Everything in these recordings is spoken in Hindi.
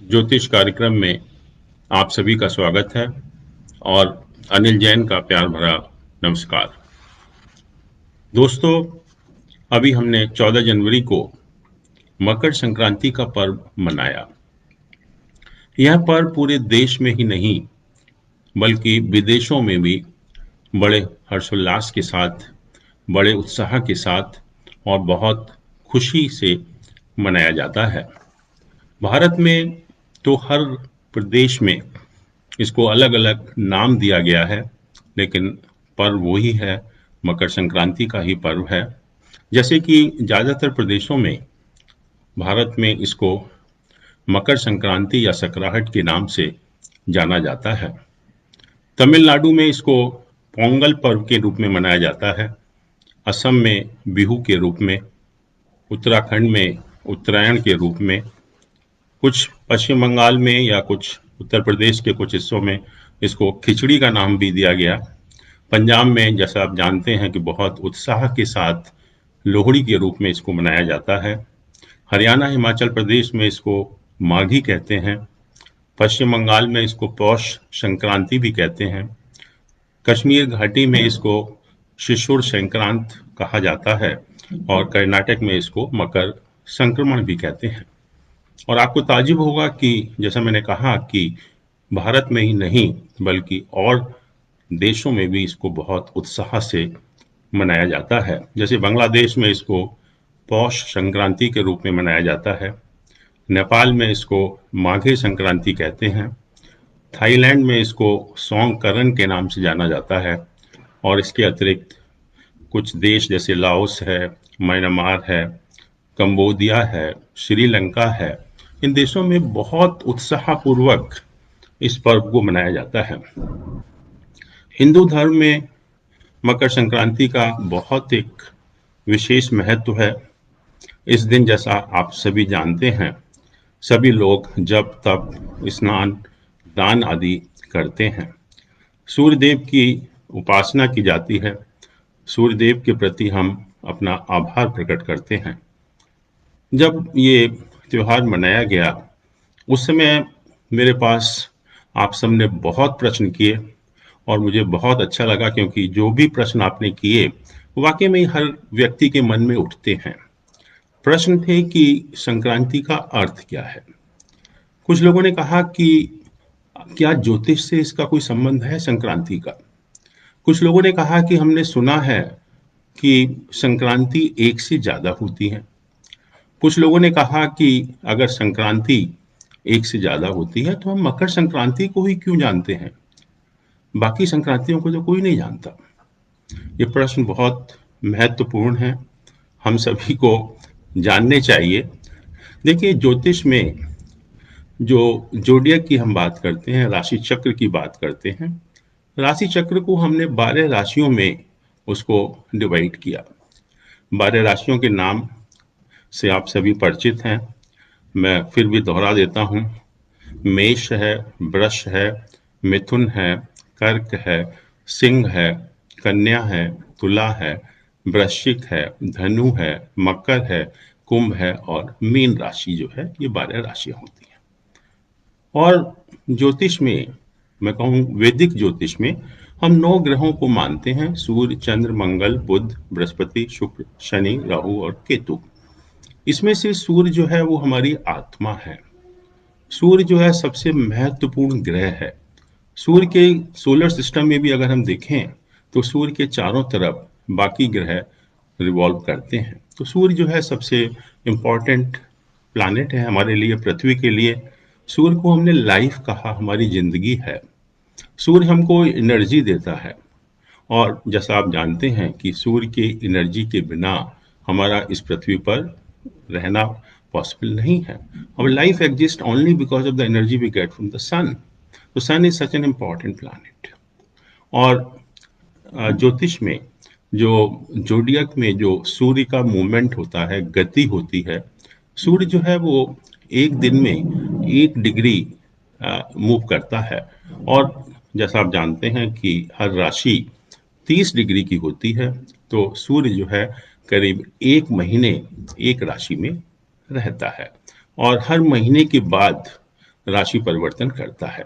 ज्योतिष कार्यक्रम में आप सभी का स्वागत है और अनिल जैन का प्यार भरा नमस्कार। दोस्तों, अभी हमने 14 जनवरी को मकर संक्रांति का पर्व मनाया। यह पर्व पूरे देश में ही नहीं बल्कि विदेशों में भी बड़े हर्षोल्लास के साथ, बड़े उत्साह के साथ और बहुत खुशी से मनाया जाता है। भारत में तो हर प्रदेश में इसको अलग अलग नाम दिया गया है, लेकिन पर्व वही है, मकर संक्रांति का ही पर्व है। जैसे कि ज़्यादातर प्रदेशों में भारत में इसको मकर संक्रांति या सकराहट के नाम से जाना जाता है। तमिलनाडु में इसको पोंगल पर्व के रूप में मनाया जाता है, असम में बिहू के रूप में, उत्तराखंड में उत्तरायण के रूप में, कुछ पश्चिम बंगाल में या कुछ उत्तर प्रदेश के कुछ हिस्सों में इसको खिचड़ी का नाम भी दिया गया। पंजाब में, जैसा आप जानते हैं, कि बहुत उत्साह के साथ लोहड़ी के रूप में इसको मनाया जाता है। हरियाणा, हिमाचल प्रदेश में इसको माघी कहते हैं। पश्चिम बंगाल में इसको पौष संक्रांति भी कहते हैं। कश्मीर घाटी में इसको शिशुर संक्रांत कहा जाता है और कर्नाटक में इसको मकर संक्रमण भी कहते हैं। और आपको ताज्जुब होगा कि जैसा मैंने कहा कि भारत में ही नहीं बल्कि और देशों में भी इसको बहुत उत्साह से मनाया जाता है। जैसे बांग्लादेश में इसको पौष संक्रांति के रूप में मनाया जाता है, नेपाल में इसको माघे संक्रांति कहते हैं, थाईलैंड में इसको सोंगकरन के नाम से जाना जाता है और इसके अतिरिक्त कुछ देश जैसे लाओस है, म्यांमार है, कंबोडिया है, श्रीलंका है, इन देशों में बहुत उत्साहपूर्वक इस पर्व को मनाया जाता है। हिंदू धर्म में मकर संक्रांति का बहुत एक विशेष महत्व है। इस दिन, जैसा आप सभी जानते हैं, सभी लोग जप तप स्नान दान आदि करते हैं। सूर्यदेव की उपासना की जाती है। सूर्यदेव के प्रति हम अपना आभार प्रकट करते हैं। जब ये त्योहार मनाया गया उस समय मेरे पास आप सबने बहुत प्रश्न किए और मुझे बहुत अच्छा लगा, क्योंकि जो भी प्रश्न आपने किए वाकई में हर व्यक्ति के मन में उठते हैं। प्रश्न थे कि संक्रांति का अर्थ क्या है। कुछ लोगों ने कहा कि क्या ज्योतिष से इसका कोई संबंध है संक्रांति का। कुछ लोगों ने कहा कि हमने सुना है कि संक्रांति एक से ज्यादा होती है। कुछ लोगों ने कहा कि अगर संक्रांति एक से ज्यादा होती है तो हम मकर संक्रांति को ही क्यों जानते हैं, बाकी संक्रांतियों को तो कोई नहीं जानता। ये प्रश्न बहुत महत्वपूर्ण है, हम सभी को जानने चाहिए। देखिए, ज्योतिष में जो जोडियक की हम बात करते हैं, राशि चक्र की बात करते हैं, राशि चक्र को हमने 12 राशियों में उसको डिवाइड किया। 12 राशियों के नाम से आप सभी परिचित हैं, मैं फिर भी दोहरा देता हूँ। मेष है, वृष है, मिथुन है, कर्क है, सिंह है, कन्या है, तुला है, वृश्चिक है, धनु है, मकर है, कुंभ है और मीन राशि जो है, ये 12 राशियां होती हैं। और ज्योतिष में, मैं कहूँ वैदिक ज्योतिष में, हम 9 ग्रहों को मानते हैं: सूर्य, चंद्र, मंगल, बुध, बृहस्पति, शुक्र, शनि, राहु और केतु। इसमें से सूर्य जो है वो हमारी आत्मा है। सूर्य जो है सबसे महत्वपूर्ण ग्रह है। सूर्य के सोलर सिस्टम में भी अगर हम देखें तो सूर्य के चारों तरफ बाकी ग्रह रिवॉल्व करते हैं। तो सूर्य जो है सबसे इम्पॉर्टेंट प्लैनेट है हमारे लिए, पृथ्वी के लिए। सूर्य को हमने लाइफ कहा, हमारी जिंदगी है। सूर्य हमको एनर्जी देता है और जैसा आप जानते हैं कि सूर्य की एनर्जी के बिना हमारा इस पृथ्वी पर रहना पॉसिबल नहीं है। Our life exists only because of the energy we get from the sun. So sun is such an important planet. और ज्योतिष में जो जोडियक में जो सूर्य का मूवमेंट होता है, गति होती है, सूर्य जो है वो एक दिन में 1 डिग्री मूव करता है। और जैसा आप जानते हैं कि हर राशि 30 डिग्री की होती है, तो सूर्य जो है करीब 1 महीने एक राशि में रहता है और हर महीने के बाद राशि परिवर्तन करता है।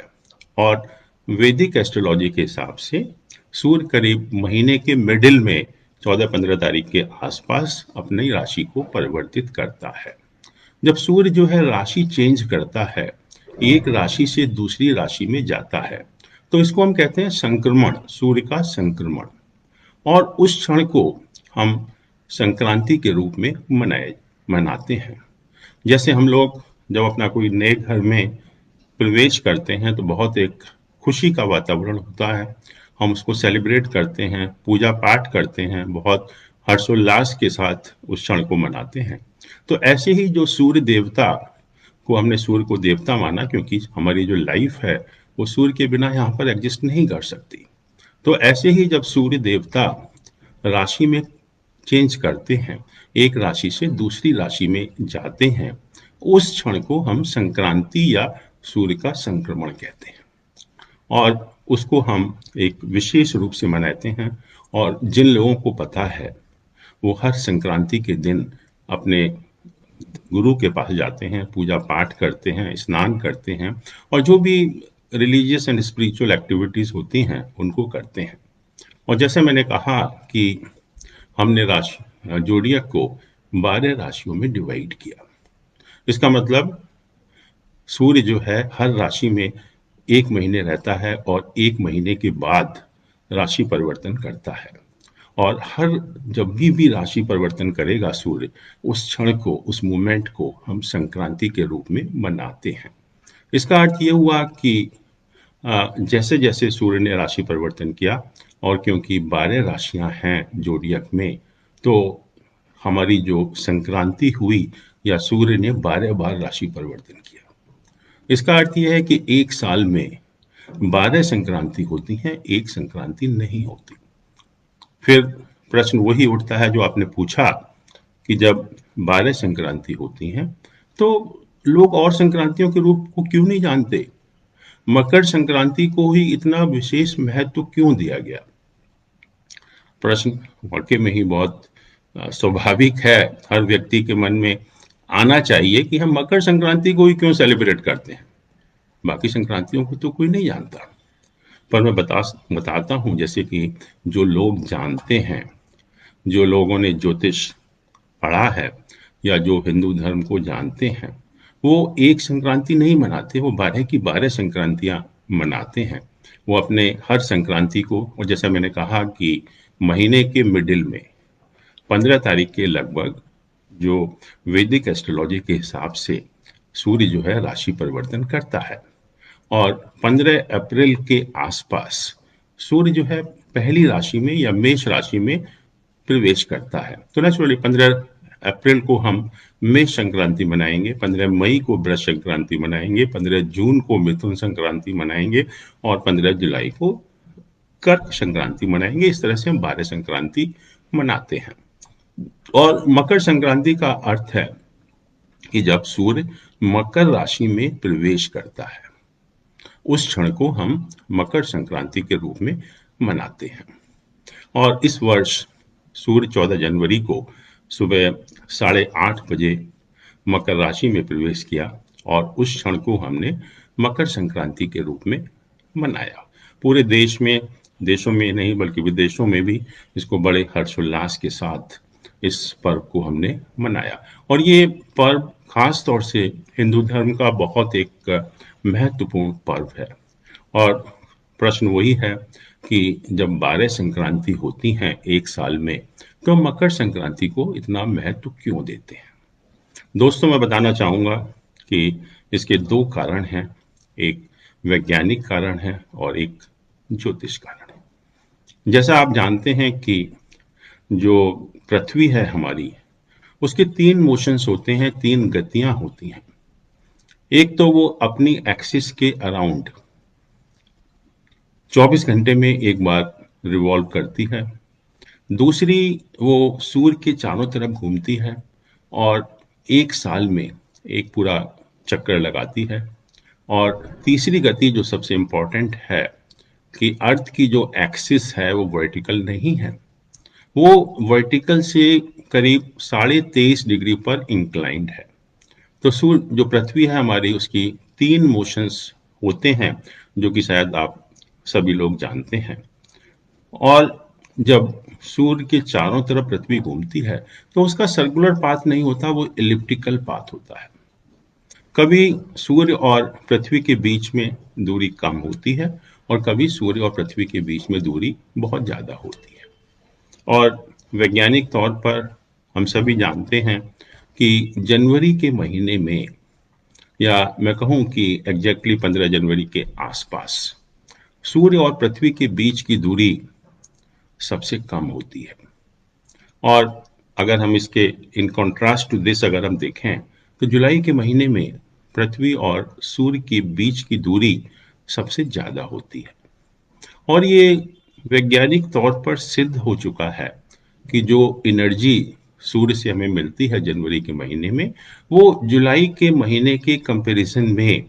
और वैदिक एस्ट्रोलॉजी के हिसाब से सूर्य करीब महीने के मिडिल में 14-15 तारीख के आसपास अपनी राशि को परिवर्तित करता है। जब सूर्य जो है राशि चेंज करता है, एक राशि से दूसरी राशि में जाता है, तो इसको हम कहते हैं संक्रमण, सूर्य का संक्रमण। और उस क्षण को हम संक्रांति के रूप में मनाते हैं। जैसे हम लोग जब अपना कोई नए घर में प्रवेश करते हैं तो बहुत एक खुशी का वातावरण होता है। हम उसको सेलिब्रेट करते हैं, पूजा पाठ करते हैं, बहुत हर्षोल्लास के साथ उस क्षण को मनाते हैं। तो ऐसे ही जो सूर्य देवता को हमने सूर्य को देवता माना, क्योंकि हमारी जो लाइफ है वो सूर्य के बिना यहाँ पर एग्जिस्ट नहीं कर सकती। तो ऐसे ही जब सूर्य देवता राशि में चेंज करते हैं, एक राशि से दूसरी राशि में जाते हैं, उस क्षण को हम संक्रांति या सूर्य का संक्रमण कहते हैं। और उसको हम एक विशेष रूप से मनाते हैं। और जिन लोगों को पता है वो हर संक्रांति के दिन अपने गुरु के पास जाते हैं, पूजा पाठ करते हैं, स्नान करते हैं, और जो भी रिलीजियस एंड स्पिरिचुअल एक्टिविटीज होती हैं उनको करते हैं। और जैसे मैंने कहा कि हमने राशि जोडियक को 12 राशियों में डिवाइड किया। इसका मतलब सूर्य जो है हर राशि में एक महीने रहता है और एक महीने के बाद राशि परिवर्तन करता है। और हर जब भी राशि परिवर्तन करेगा सूर्य, उस क्षण को, उस मोमेंट को हम संक्रांति के रूप में मनाते हैं। इसका अर्थ ये हुआ कि जैसे जैसे सूर्य ने राशि परिवर्तन किया, और क्योंकि 12 राशियां हैं जोडियक में, तो हमारी जो संक्रांति हुई या सूर्य ने 12 बार राशि परिवर्तन किया। इसका अर्थ यह है कि एक साल में 12 संक्रांति होती हैं, एक संक्रांति नहीं होती। फिर प्रश्न वही उठता है जो आपने पूछा कि जब 12 संक्रांति होती हैं तो लोग और संक्रांतियों के रूप को क्यों नहीं जानते? मकर संक्रांति को ही इतना विशेष महत्व क्यों दिया गया? प्रश्न वाकई में ही बहुत स्वाभाविक है, हर व्यक्ति के मन में आना चाहिए कि हम मकर संक्रांति को ही क्यों सेलिब्रेट करते हैं, बाकी संक्रांतियों को तो कोई नहीं जानता। पर मैं बताता हूँ, जैसे कि जो लोग जानते हैं, जो लोगों ने ज्योतिष पढ़ा है या जो हिंदू धर्म को जानते हैं, वो एक संक्रांति नहीं मनाते, वो 12 की 12 संक्रांतियां मनाते हैं। वो अपने हर संक्रांति को, और जैसा मैंने कहा कि महीने के मिडिल में 15 तारीख के लगभग जो वैदिक एस्ट्रोलॉजी के हिसाब से सूर्य जो है राशि परिवर्तन करता है, और 15 अप्रैल के आसपास सूर्य जो है पहली राशि में या मेष राशि में प्रवेश करता है। तो नेचुरली 15 अप्रैल को हम मेष संक्रांति मनाएंगे, 15 मई को वृष संक्रांति मनाएंगे, 15 जून को मिथुन संक्रांति मनाएंगे, और 15 जुलाई को कर्क संक्रांति मनाएंगे। इस तरह से हम 12 संक्रांति मनाते हैं। और मकर संक्रांति का अर्थ है कि जब सूर्य मकर राशि में प्रवेश करता है, उस क्षण को हम मकर संक्रांति के रूप में मनाते हैं। और इस वर्ष सूर्य 14 जनवरी को सुबह 8:30 बजे मकर राशि में प्रवेश किया, और उस क्षण को हमने मकर संक्रांति के रूप में मनाया। पूरे देश में, देशों में नहीं बल्कि विदेशों में भी इसको बड़े हर्षोल्लास के साथ इस पर्व को हमने मनाया। और ये पर्व खास तौर से हिंदू धर्म का बहुत एक महत्वपूर्ण पर्व है। और प्रश्न वही है कि जब 12 संक्रांति होती हैं एक साल में, तो मकर संक्रांति को इतना महत्व क्यों देते हैं? दोस्तों, मैं बताना चाहूँगा कि इसके 2 कारण हैं, एक वैज्ञानिक कारण है और एक ज्योतिष कारण है। जैसा आप जानते हैं कि जो पृथ्वी है हमारी, उसके 3 मोशंस होते हैं, 3 गतियां होती हैं। एक तो वो अपनी एक्सिस के अराउंड 24 घंटे में एक बार रिवॉल्व करती है। दूसरी, वो सूर्य के चारों तरफ घूमती है और एक साल में एक पूरा चक्कर लगाती है। और तीसरी गति जो सबसे इम्पोर्टेंट है कि अर्थ की जो एक्सिस है वो वर्टिकल नहीं है, वो वर्टिकल से करीब 23.5 डिग्री पर इंक्लाइंड है। तो सूर्य जो पृथ्वी है हमारी, उसकी 3 मोशंस होते हैं जो कि शायद आप सभी लोग जानते हैं। और जब सूर्य के चारों तरफ पृथ्वी घूमती है तो उसका सर्कुलर पाथ नहीं होता, वो एलिप्टिकल पाथ होता है। कभी सूर्य और पृथ्वी के बीच में दूरी कम होती है और कभी सूर्य और पृथ्वी के बीच में दूरी बहुत ज़्यादा होती है। और वैज्ञानिक तौर पर हम सभी जानते हैं कि जनवरी के महीने में, या मैं कहूँ कि एग्जैक्टली 15 जनवरी के आसपास, सूर्य और पृथ्वी के बीच की दूरी सबसे कम होती है। और अगर हम इसके इन कॉन्ट्रास्ट टू दिस अगर हम देखें तो जुलाई के महीने में पृथ्वी और सूर्य के बीच की दूरी सबसे ज़्यादा होती है। और ये वैज्ञानिक तौर पर सिद्ध हो चुका है कि जो एनर्जी सूर्य से हमें मिलती है जनवरी के महीने में, वो जुलाई के महीने के कंपैरिजन में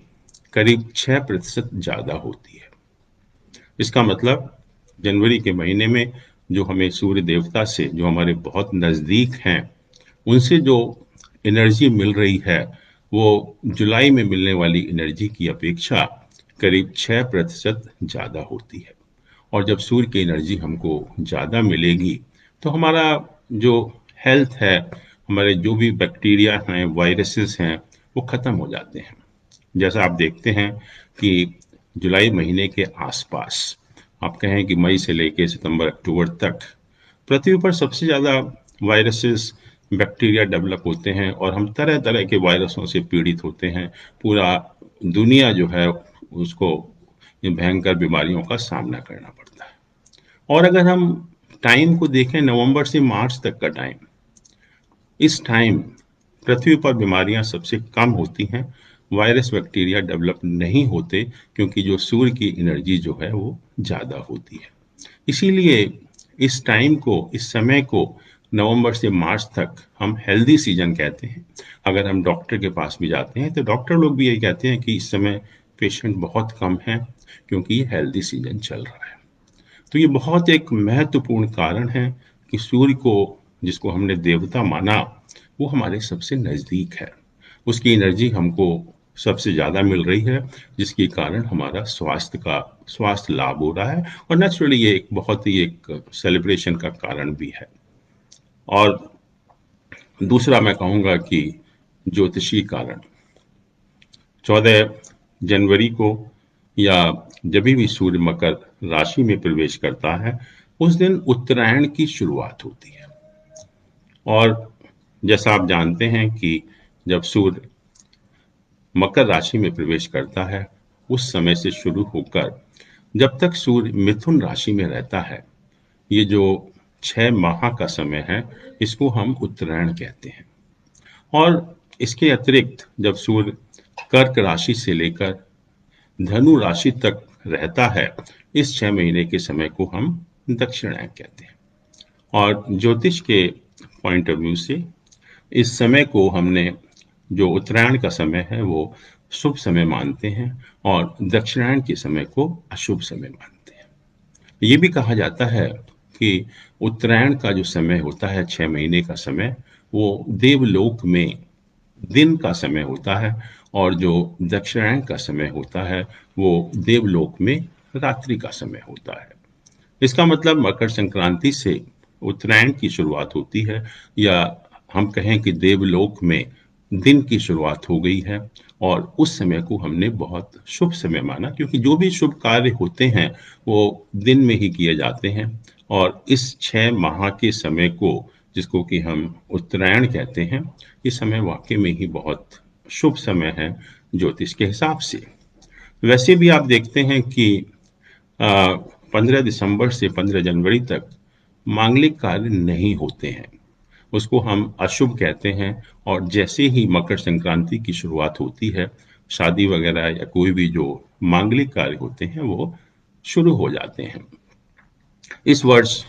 करीब 6% ज़्यादा होती है। इसका मतलब जनवरी के महीने में जो हमें सूर्य देवता से, जो हमारे बहुत नज़दीक हैं, उनसे जो एनर्जी मिल रही है वो जुलाई में मिलने वाली एनर्जी की अपेक्षा करीब 6% ज़्यादा होती है। और जब सूर्य की एनर्जी हमको ज़्यादा मिलेगी तो हमारा जो हेल्थ है, हमारे जो भी बैक्टीरिया हैं, वायरसेस हैं, वो ख़त्म हो जाते हैं। जैसा आप देखते हैं कि जुलाई महीने के आसपास, आप कहें कि मई से लेकर सितंबर अक्टूबर तक, पृथ्वी पर सबसे ज़्यादा वायरसेस, बैक्टीरिया डेवलप होते हैं और हम तरह तरह के वायरसों से पीड़ित होते हैं। पूरा दुनिया जो है उसको ये भयंकर बीमारियों का सामना करना पड़ता है। और अगर हम टाइम को देखें, नवंबर से मार्च तक का टाइम, इस टाइम पृथ्वी पर बीमारियां सबसे कम होती हैं, वायरस बैक्टीरिया डेवलप नहीं होते, क्योंकि जो सूर्य की एनर्जी जो है वो ज़्यादा होती है। इसीलिए इस टाइम को, इस समय को, नवंबर से मार्च तक हम हेल्दी सीजन कहते हैं। अगर हम डॉक्टर के पास भी जाते हैं तो डॉक्टर लोग भी यही कहते हैं कि इस समय पेशेंट बहुत कम हैं, क्योंकि ये हेल्दी सीजन चल रहा है। तो ये बहुत एक महत्वपूर्ण कारण है कि सूर्य को, जिसको हमने देवता माना, वो हमारे सबसे नज़दीक है। उसकी एनर्जी हमको सबसे ज़्यादा मिल रही है, जिसके कारण हमारा स्वास्थ्य लाभ हो रहा है। और नेचुरली ये एक बहुत ही एक सेलिब्रेशन का कारण भी है। और दूसरा मैं कहूँगा कि ज्योतिषीय कारण, 14 जनवरी को या जब भी सूर्य मकर राशि में प्रवेश करता है, उस दिन उत्तरायण की शुरुआत होती है। और जैसा आप जानते हैं कि जब सूर्य मकर राशि में प्रवेश करता है, उस समय से शुरू होकर जब तक सूर्य मिथुन राशि में रहता है, ये जो 6 माह का समय है, इसको हम उत्तरायण कहते हैं। और इसके अतिरिक्त जब सूर्य कर्क राशि से लेकर धनु राशि तक रहता है, इस 6 महीने के समय को हम दक्षिणायन कहते हैं। और ज्योतिष के पॉइंट ऑफ व्यू से इस समय को हमने, जो उत्तरायण का समय है, वो शुभ समय मानते हैं और दक्षिणायन के समय को अशुभ समय मानते हैं। ये भी कहा जाता है कि उत्तरायण का जो समय होता है, 6 महीने का समय, वो देवलोक में दिन का समय होता है, और जो दक्षिणायन का समय होता है वो देवलोक में रात्रि का समय होता है। इसका मतलब मकर संक्रांति से उत्तरायण की शुरुआत होती है, या हम कहें कि देवलोक में दिन की शुरुआत हो गई है। और उस समय को हमने बहुत शुभ समय माना, क्योंकि जो भी शुभ कार्य होते हैं वो दिन में ही किए जाते हैं। और इस 6 माह के समय को, जिसको कि हम उत्तरायण कहते हैं, इस समय वाकई में ही बहुत शुभ समय है ज्योतिष के हिसाब से। वैसे भी आप देखते हैं कि 15 दिसंबर से 15 जनवरी तक मांगलिक कार्य नहीं होते हैं, उसको हम अशुभ कहते हैं। और जैसे ही मकर संक्रांति की शुरुआत होती है, शादी वगैरह या कोई भी जो मांगलिक कार्य होते हैं वो शुरू हो जाते हैं। इस वर्ष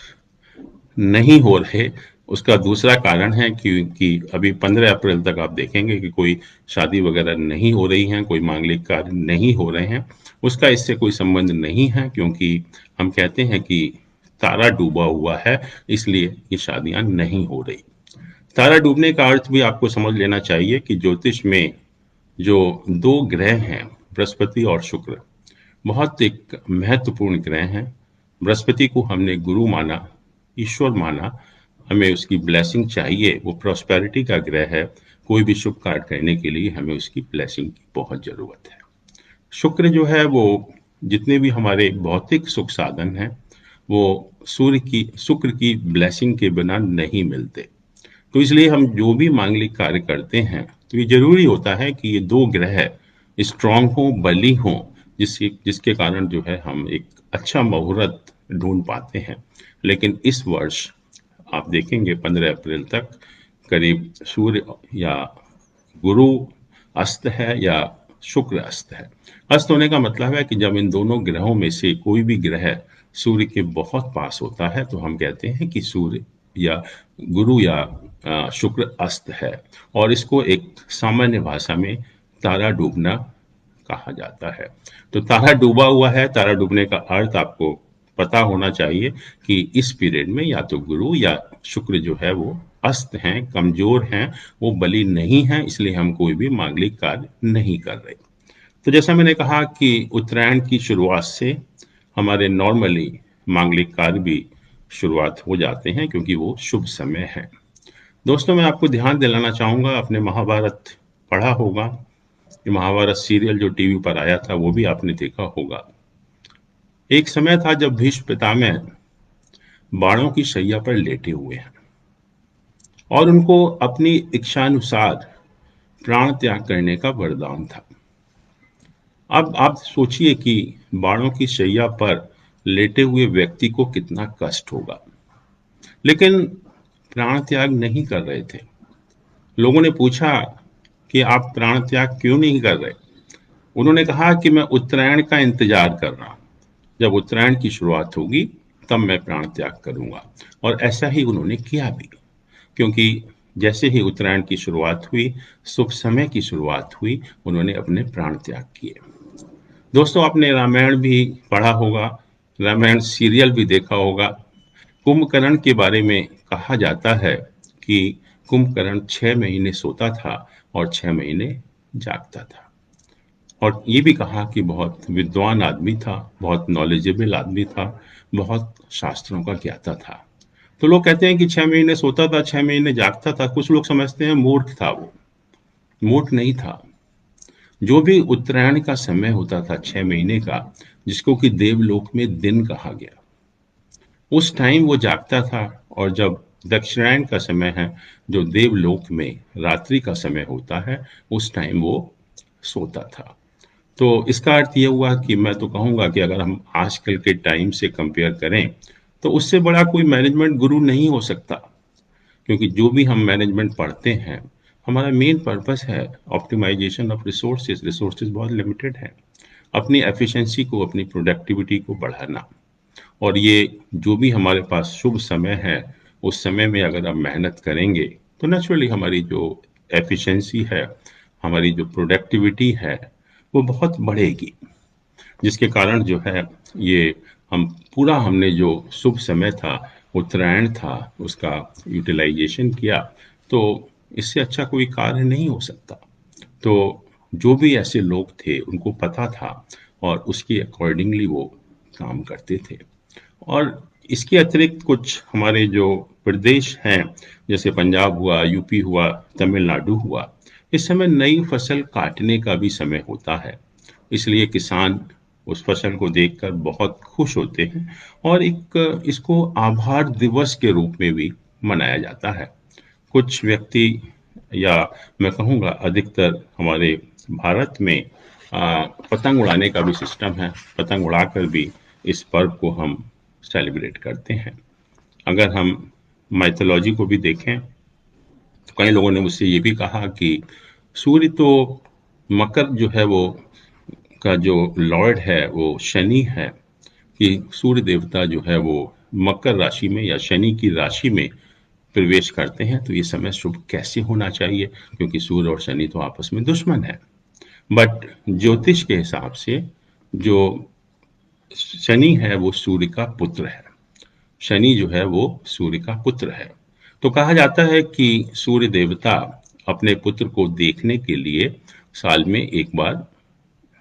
नहीं हो रहे, उसका दूसरा कारण है कि अभी 15 अप्रैल तक आप देखेंगे कि कोई शादी वगैरह नहीं हो रही हैं, कोई मांगलिक कार्य नहीं हो रहे हैं। उसका इससे कोई संबंध नहीं है, क्योंकि हम कहते हैं कि तारा डूबा हुआ है, इसलिए ये शादियां नहीं हो रही। तारा डूबने का अर्थ भी आपको समझ लेना चाहिए कि ज्योतिष में जो दो ग्रह हैं, बृहस्पति और शुक्र, बहुत एक महत्वपूर्ण ग्रह हैं। बृहस्पति को हमने गुरु माना, ईश्वर माना, हमें उसकी ब्लेसिंग चाहिए, वो प्रॉस्पेरिटी का ग्रह है। कोई भी शुभ कार्य करने के लिए हमें उसकी ब्लेसिंग की बहुत ज़रूरत है। शुक्र जो है वो जितने भी हमारे भौतिक सुख साधन हैं, वो शुक्र की ब्लेसिंग के बिना नहीं मिलते। तो इसलिए हम जो भी मांगलिक कार्य करते हैं, तो ये ज़रूरी होता है कि ये दो ग्रह स्ट्रांग हों, बली हों, जिसके कारण जो है हम एक अच्छा मुहूर्त ढूंढ पाते हैं। लेकिन इस वर्ष आप देखेंगे 15 अप्रैल तक करीब सूर्य या गुरु अस्त है या शुक्र अस्त है। अस्त होने का मतलब है कि जब इन दोनों ग्रहों में से कोई भी ग्रह सूर्य के बहुत पास होता है, तो हम कहते हैं कि सूर्य या गुरु या शुक्र अस्त है। और इसको एक सामान्य भाषा में तारा डूबना कहा जाता है। तो तारा डूबा हुआ है, तारा डूबने का अर्थ आपको पता होना चाहिए कि इस पीरियड में या तो गुरु या शुक्र जो है वो अस्त हैं, कमजोर हैं, वो बली नहीं हैं, इसलिए हम कोई भी मांगलिक कार्य नहीं कर रहे। तो जैसा मैंने कहा कि उत्तरायण की शुरुआत से हमारे नॉर्मली मांगलिक कार्य भी शुरुआत हो जाते हैं, क्योंकि वो शुभ समय है। दोस्तों, मैं आपको ध्यान दिलाना चाहूंगा, आपने महाभारत पढ़ा होगा। ये महाभारत सीरियल जो टीवी पर आया था वो भी आपने देखा होगा। एक समय था जब भीष्म पितामह बाणों की शैया पर लेटे हुए हैं और उनको अपनी इच्छानुसार प्राण त्याग करने का वरदान था। अब आप सोचिए कि बाणों की शैया पर लेटे हुए व्यक्ति को कितना कष्ट होगा, लेकिन प्राण त्याग नहीं कर रहे थे। लोगों ने पूछा कि आप प्राण त्याग क्यों नहीं कर रहे? उन्होंने कहा कि मैं उत्तरायण का इंतजार कर रहा हूं। जब उत्तरायण की शुरुआत होगी तब मैं प्राण त्याग करूंगा। और ऐसा ही उन्होंने किया भी, क्योंकि जैसे ही उत्तरायण की शुरुआत हुई, शुभ समय की शुरुआत हुई, उन्होंने अपने प्राण त्याग किए। दोस्तों, आपने रामायण भी पढ़ा होगा, रामायण सीरियल भी देखा होगा। कुंभकर्ण के बारे में कहा जाता है कि कुंभकर्ण 6 महीने सोता था और 6 महीने जागता था। और ये भी कहा कि बहुत विद्वान आदमी था, बहुत नॉलेजेबल आदमी था, बहुत शास्त्रों का ज्ञाता था। तो लोग कहते हैं कि 6 महीने सोता था, 6 महीने जागता था। कुछ लोग समझते हैं मूर्ख था वो। मूर्ख नहीं था। जो भी उत्तरायण का समय होता था 6 महीने का, जिसको कि देवलोक में दिन कहा गया, उस टाइम वो जागता था। और जब दक्षिणायन का समय है, जो देवलोक में रात्रि का समय होता है, उस टाइम वो सोता था। तो इसका अर्थ ये हुआ कि मैं तो कहूँगा कि अगर हम आजकल के टाइम से कंपेयर करें, तो उससे बड़ा कोई मैनेजमेंट गुरु नहीं हो सकता। क्योंकि जो भी हम मैनेजमेंट पढ़ते हैं, हमारा मेन पर्पस है ऑप्टिमाइजेशन ऑफ रिसोर्सेज। रिसोर्सेज बहुत लिमिटेड हैं। अपनी एफिशिएंसी को, अपनी प्रोडक्टिविटी को बढ़ाना। और ये जो भी हमारे पास शुभ समय है, उस समय में अगर हम मेहनत करेंगे, तो नेचुरली हमारी जो एफिशिएंसी है, हमारी जो प्रोडक्टिविटी है, वो बहुत बढ़ेगी। जिसके कारण जो है ये हम पूरा हमने जो शुभ समय था, उत्तरायण था, उसका यूटिलाइजेशन किया, तो इससे अच्छा कोई कार्य नहीं हो सकता। तो जो भी ऐसे लोग थे उनको पता था और उसके अकॉर्डिंगली वो काम करते थे। और इसके अतिरिक्त कुछ हमारे जो प्रदेश हैं, जैसे पंजाब हुआ, यूपी हुआ, तमिलनाडु हुआ, इस समय नई फसल काटने का भी समय होता है। इसलिए किसान उस फसल को देखकर बहुत खुश होते हैं और एक इसको आभार दिवस के रूप में भी मनाया जाता है। कुछ व्यक्ति, या मैं कहूँगा अधिकतर हमारे भारत में पतंग उड़ाने का भी सिस्टम है। पतंग उड़ाकर भी इस पर्व को हम सेलिब्रेट करते हैं। अगर हम माइथोलॉजी को भी देखें, तो कई लोगों ने मुझसे ये भी कहा कि सूर्य तो मकर जो है वो का जो लॉर्ड है वो शनि है, कि सूर्य देवता जो है वो मकर राशि में या शनि की राशि में प्रवेश करते हैं, तो ये समय शुभ कैसे होना चाहिए, क्योंकि सूर्य और शनि तो आपस में दुश्मन है। बट ज्योतिष के हिसाब से जो शनि है वो सूर्य का पुत्र है। शनि जो है वो सूर्य का पुत्र है। तो कहा जाता है कि सूर्य देवता अपने पुत्र को देखने के लिए साल में एक बार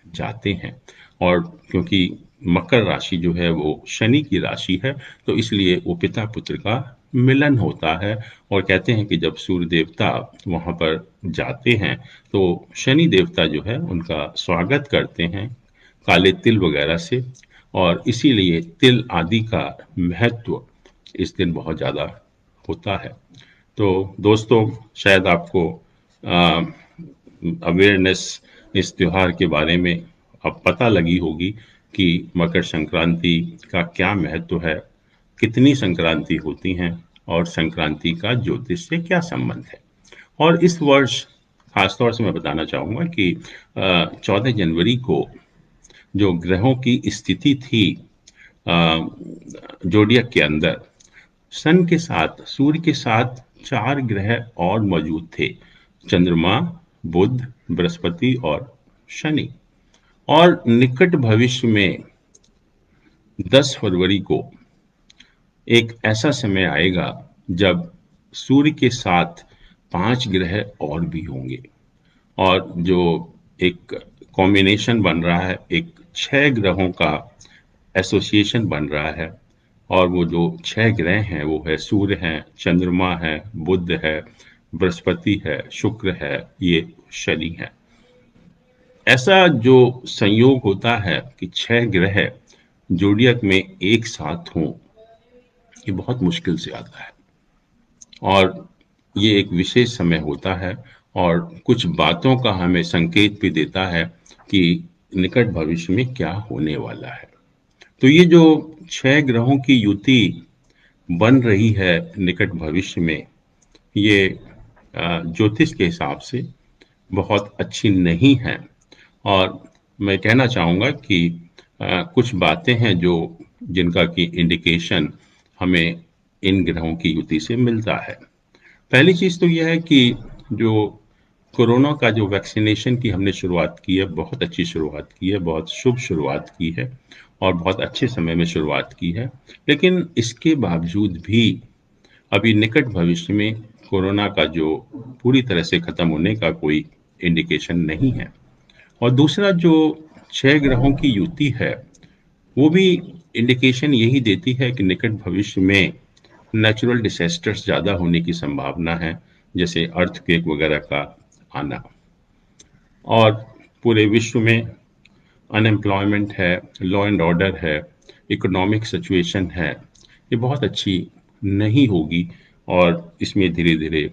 जाते हैं। और क्योंकि मकर राशि जो है वो शनि की राशि है, तो इसलिए वो पिता पुत्र का मिलन होता है। और कहते हैं कि जब सूर्य देवता वहां पर जाते हैं तो शनि देवता जो है उनका स्वागत करते हैं काले तिल वगैरह से। और इसीलिए तिल आदि का महत्व इस दिन बहुत ज्यादा होता है। तो दोस्तों, शायद आपको अवेयरनेस इस त्योहार के बारे में अब पता लगी होगी कि मकर संक्रांति का क्या महत्व है, कितनी संक्रांति होती हैं और संक्रांति का ज्योतिष से क्या संबंध है। और इस वर्ष खासतौर से मैं बताना चाहूँगा कि 14 जनवरी को जो ग्रहों की स्थिति थी जोडियक के अंदर, सन के साथ सूर्य के साथ 4 ग्रह और मौजूद थे: चंद्रमा, बुध, बृहस्पति और शनि। और निकट भविष्य में 10 फरवरी को एक ऐसा समय आएगा जब सूर्य के साथ 5 ग्रह और भी होंगे, और जो एक कॉम्बिनेशन बन रहा है, एक 6 ग्रहों का एसोसिएशन बन रहा है। और वो जो 6 ग्रह हैं वो है सूर्य है, चंद्रमा है, बुध है, बृहस्पति है, शुक्र है, ये शनि है। ऐसा जो संयोग होता है कि 6 ग्रह जोडियक में एक साथ हों, ये बहुत मुश्किल से आता है। और ये एक विशेष समय होता है और कुछ बातों का हमें संकेत भी देता है कि निकट भविष्य में क्या होने वाला है। तो ये जो 6 ग्रहों की युति बन रही है निकट भविष्य में, ये ज्योतिष के हिसाब से बहुत अच्छी नहीं है। और मैं कहना चाहूँगा कि कुछ बातें हैं जो जिनका कि इंडिकेशन हमें इन ग्रहों की युति से मिलता है। पहली चीज़ तो यह है कि जो कोरोना का जो वैक्सीनेशन की हमने शुरुआत की है, बहुत अच्छी शुरुआत की है, बहुत शुभ शुरुआत की है और बहुत अच्छे समय में शुरुआत की है। लेकिन इसके बावजूद भी अभी निकट भविष्य में कोरोना का जो पूरी तरह से खत्म होने का कोई इंडिकेशन नहीं है। और दूसरा जो 6 ग्रहों की युति है, वो भी इंडिकेशन यही देती है कि निकट भविष्य में नेचुरल डिसेस्टर्स ज़्यादा होने की संभावना है, जैसे अर्थक्वेक वगैरह का आना। और पूरे विश्व में अनएम्प्लॉयमेंट है, लॉ एंड ऑर्डर है, इकोनॉमिक सिचुएशन है, ये बहुत अच्छी नहीं होगी। और इसमें धीरे धीरे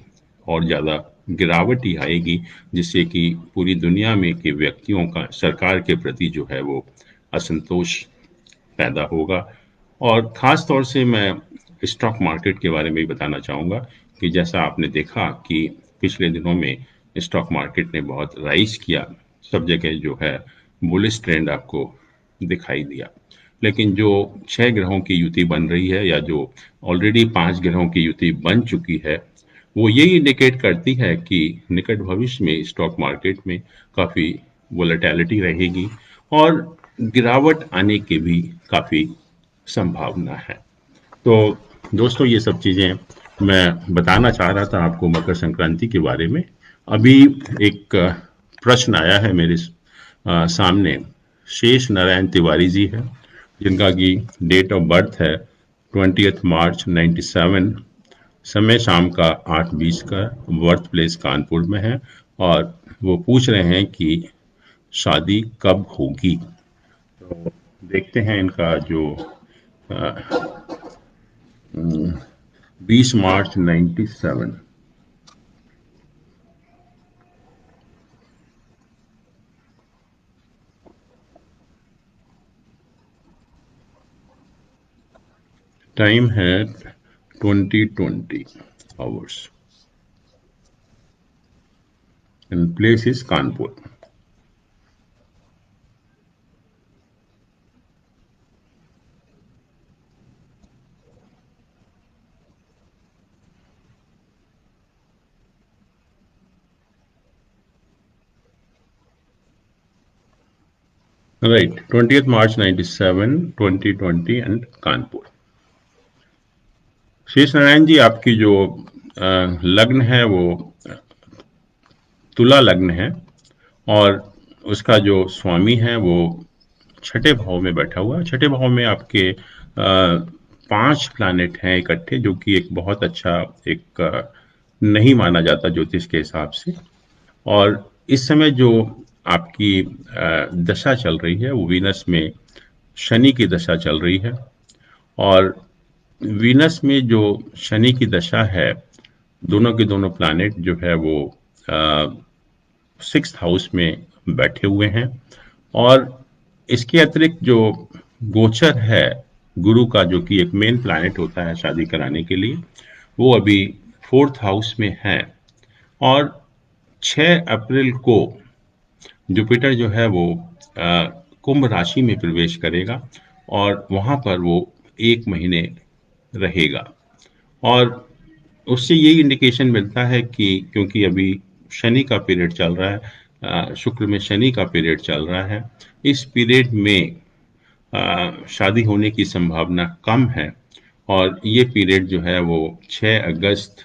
और ज़्यादा गिरावट ही आएगी, जिससे कि पूरी दुनिया में के व्यक्तियों का सरकार के प्रति जो है वो असंतोष पैदा होगा। और ख़ास तौर से मैं स्टॉक मार्केट के बारे में भी बताना चाहूँगा कि जैसा आपने देखा कि पिछले दिनों में स्टॉक मार्केट ने बहुत राइज किया, सब जगह जो है बुलिश ट्रेंड आपको दिखाई दिया। लेकिन जो 6 ग्रहों की युति बन रही है या जो ऑलरेडी 5 ग्रहों की युति बन चुकी है, वो यही इंडिकेट करती है कि निकट भविष्य में स्टॉक मार्केट में काफ़ी वोलेटिलिटी रहेगी और गिरावट आने की भी काफ़ी संभावना है। तो दोस्तों, ये सब चीज़ें मैं बताना चाह रहा था आपको मकर संक्रांति के बारे में। अभी एक प्रश्न आया है मेरे सामने। शेष नारायण तिवारी जी है, जिनका कि डेट ऑफ बर्थ है 20 मार्च 97, समय शाम का 8:20 का, बर्थ प्लेस कानपुर में है। और वो पूछ रहे हैं कि शादी कब होगी। तो देखते हैं इनका जो 20 मार्च 97, टाइम है 20:20 hours and place is Kanpur. Right, 20 March 97, 2020 and Kanpur. शेष नारायण जी, आपकी जो लग्न है वो तुला लग्न है और उसका जो स्वामी है वो छठे भाव में बैठा हुआ है। छठे भाव में आपके 5 प्लैनेट हैं इकट्ठे, जो कि एक बहुत अच्छा एक नहीं माना जाता ज्योतिष के हिसाब से। और इस समय जो आपकी दशा चल रही है वो वीनस में शनि की दशा चल रही है। और वीनस में जो शनि की दशा है, दोनों के दोनों प्लैनेट जो है वो सिक्स्थ हाउस में बैठे हुए हैं। और इसके अतिरिक्त जो गोचर है गुरु का, जो कि एक मेन प्लैनेट होता है शादी कराने के लिए, वो अभी फोर्थ हाउस में है। और 6 अप्रैल को जुपिटर जो है वो कुंभ राशि में प्रवेश करेगा और वहां पर वो 1 महीने रहेगा। और उससे यही इंडिकेशन मिलता है कि क्योंकि अभी शनि का पीरियड चल रहा है, शुक्र में शनि का पीरियड चल रहा है, इस पीरियड में शादी होने की संभावना कम है। और ये पीरियड जो है वो 6 अगस्त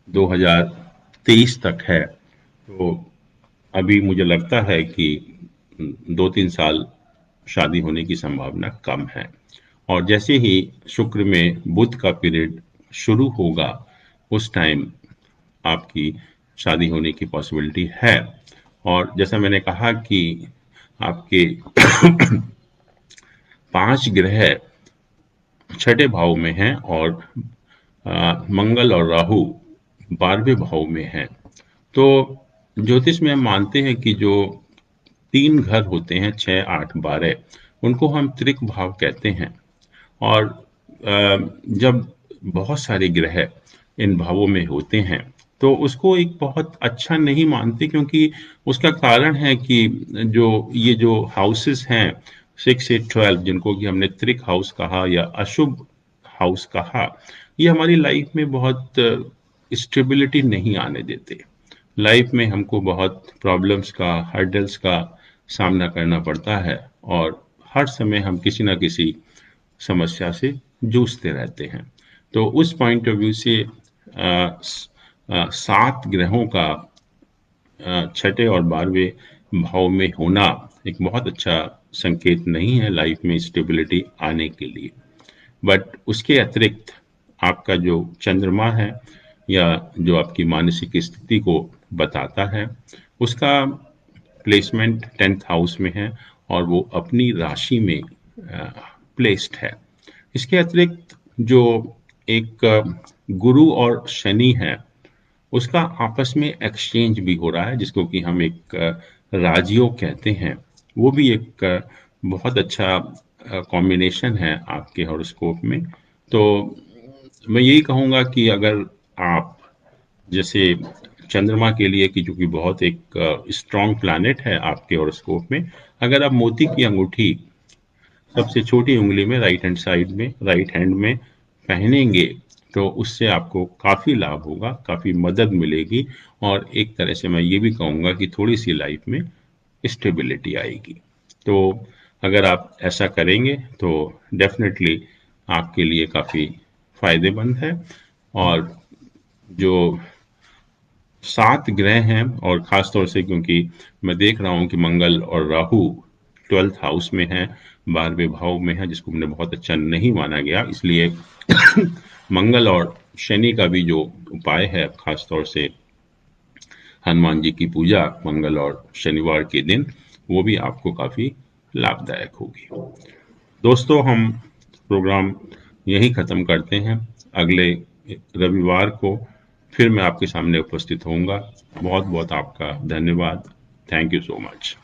2023 तक है। तो अभी मुझे लगता है कि 2-3 साल शादी होने की संभावना कम है। और जैसे ही शुक्र में बुध का पीरियड शुरू होगा, उस टाइम आपकी शादी होने की पॉसिबिलिटी है। और जैसा मैंने कहा कि आपके 5 ग्रह छठे भाव में हैं और मंगल और राहु 12वें भाव में हैं। तो ज्योतिष में हम मानते हैं कि जो 3 घर होते हैं, 6, 8, 12, उनको हम त्रिक भाव कहते हैं। और जब बहुत सारे ग्रह इन भावों में होते हैं तो उसको एक बहुत अच्छा नहीं मानते, क्योंकि उसका कारण है कि जो हाउसेस हैं 6 से 12, जिनको कि हमने त्रिक हाउस कहा या अशुभ हाउस कहा, ये हमारी लाइफ में बहुत स्टेबिलिटी नहीं आने देते। लाइफ में हमको बहुत प्रॉब्लम्स का, हर्डल्स का सामना करना पड़ता है और हर समय हम किसी ना किसी समस्या से जूझते रहते हैं। तो उस पॉइंट ऑफ व्यू से 7 ग्रहों का छठे और 12वें भाव में होना एक बहुत अच्छा संकेत नहीं है लाइफ में स्टेबिलिटी आने के लिए। बट उसके अतिरिक्त आपका जो चंद्रमा है या जो आपकी मानसिक स्थिति को बताता है, उसका प्लेसमेंट 10th हाउस में है और वो अपनी राशि में प्लेस्ड है। इसके अतिरिक्त जो एक गुरु और शनि है, उसका आपस में एक्सचेंज भी हो रहा है, जिसको कि हम एक राजयोग कहते हैं। वो भी एक बहुत अच्छा कॉम्बिनेशन है आपके हॉरोस्कोप में। तो मैं यही कहूँगा कि अगर आप जैसे चंद्रमा के लिए, कि जो कि बहुत एक स्ट्रॉन्ग प्लैनेट है आपके हॉरोस्कोप में, अगर आप मोती की अंगूठी सबसे छोटी उंगली में राइट हैंड साइड में, राइट हैंड में पहनेंगे, तो उससे आपको काफ़ी लाभ होगा, काफ़ी मदद मिलेगी। और एक तरह से मैं ये भी कहूँगा कि थोड़ी सी लाइफ में स्टेबिलिटी आएगी। तो अगर आप ऐसा करेंगे तो डेफिनेटली आपके लिए काफ़ी फायदेमंद है। और जो 7 ग्रह हैं, और ख़ास तौर से क्योंकि मैं देख रहा हूँ कि मंगल और राहु 12th हाउस में है, 12वें भाव में है, जिसको हमने बहुत अच्छा नहीं माना गया, इसलिए मंगल और शनि का भी जो उपाय है, ख़ास तौर से हनुमान जी की पूजा मंगल और शनिवार के दिन, वो भी आपको काफ़ी लाभदायक होगी। दोस्तों, हम प्रोग्राम यहीं ख़त्म करते हैं। अगले रविवार को फिर मैं आपके सामने उपस्थित होऊंगा। बहुत बहुत आपका धन्यवाद। Thank you so much.